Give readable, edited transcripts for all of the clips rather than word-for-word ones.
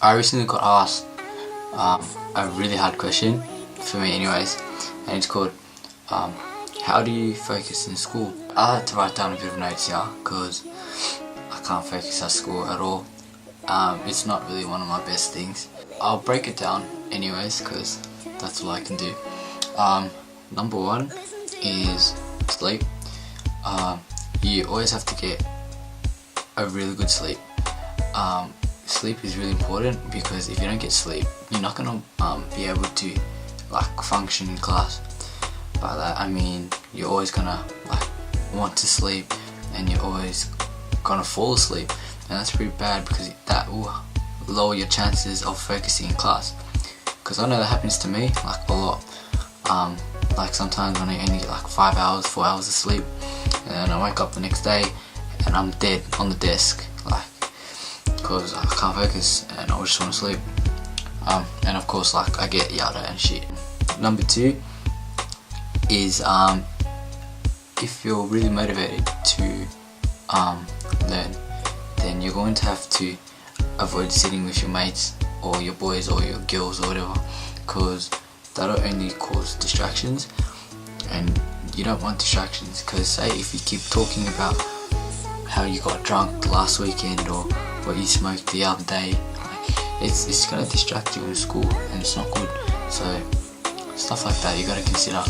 I recently got asked a really hard question, for me anyways, and it's called how do you focus in school? I had to write down a bit of notes here because I can't focus at school at all. It's not really one of my best things. I'll break it down anyways because that's all I can do. Number one is sleep. You always have to get a really good sleep. Sleep is really important because if you don't get sleep, you're not gonna be able to function in class. By that I mean you're always gonna want to sleep, and you're always gonna fall asleep, and that's pretty bad because that will lower your chances of focusing in class. Because I know that happens to me a lot. Sometimes when I only get 5 hours, 4 hours of sleep, and I wake up the next day and I'm dead on the desk, because I can't focus and I just want to sleep. And of course I get yelled at and shit. Number two is if you're really motivated to learn, then you're going to have to avoid sitting with your mates or your boys or your girls or whatever, because that'll only cause distractions, and you don't want distractions. Because say if you keep talking about how you got drunk last weekend or what you smoked the other day, it's gonna distract you in school and it's not good. So stuff like that you gotta consider.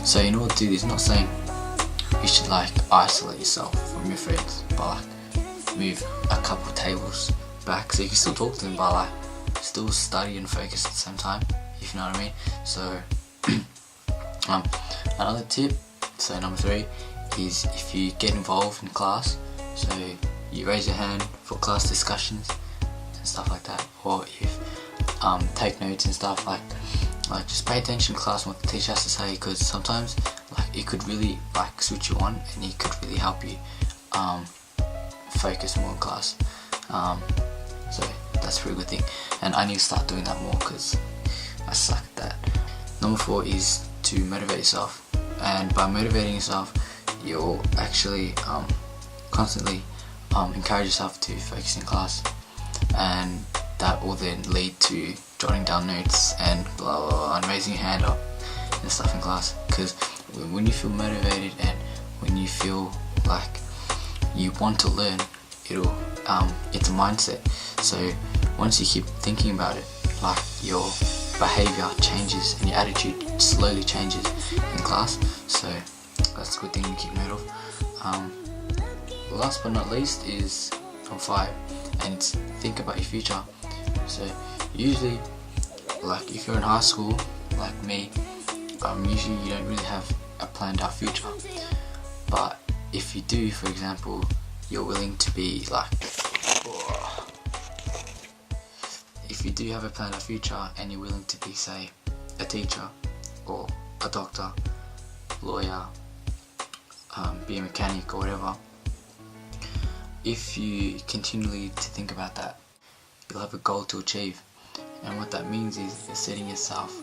So in order to do this, not saying you should isolate yourself from your friends, but move a couple tables back so you can still talk to them, but still study and focus at the same time, if you know what I mean. So another tip, so number three, is if you get involved in class, so you raise your hand for class discussions and stuff like that, or if take notes and stuff, just pay attention to class and what the teacher has to say, because sometimes it could really switch you on, and it could really help you focus more in class. So that's a pretty good thing, and I need to start doing that more because I suck at that. Number four is to motivate yourself, and by motivating yourself you'll actually constantly encourage yourself to focus in class, and that will then lead to jotting down notes and blah blah blah and raising your hand up and stuff in class. Because when you feel motivated and when you feel like you want to learn, it's a mindset. So once you keep thinking about it, your behaviour changes and your attitude slowly changes in class. So that's a good thing to keep note of. Last but not least is number 5, and it's think about your future. So usually if you're in high school like me, usually you don't really have a planned out future, but if you do, for example, you're willing to be if you do have a planned out future and you're willing to be, say, a teacher or a doctor, lawyer, be a mechanic or whatever, if you continually to think about that, you'll have a goal to achieve. And what that means is you're setting yourself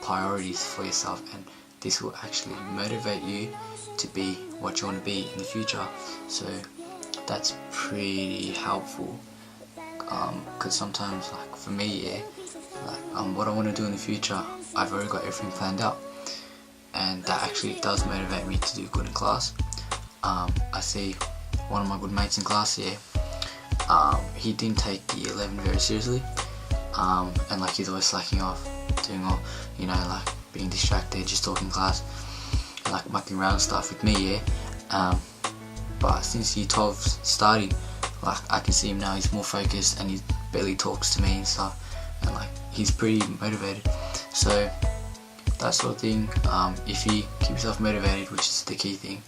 priorities for yourself, and this will actually motivate you to be what you want to be in the future. So that's pretty helpful, because sometimes for me, what I want to do in the future, I've already got everything planned out, and that actually does motivate me to do good in class. I see one of my good mates in class here, he didn't take year 11 very seriously, and he's always slacking off, doing all, being distracted, just talking class, mucking around and stuff with me, but since year 12 starting, I can see him now, he's more focused and he barely talks to me and stuff, and he's pretty motivated. So that sort of thing, if you keep yourself motivated, which is the key thing,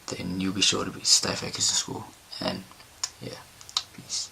then you'll be sure to stay focused in school. And yeah, peace.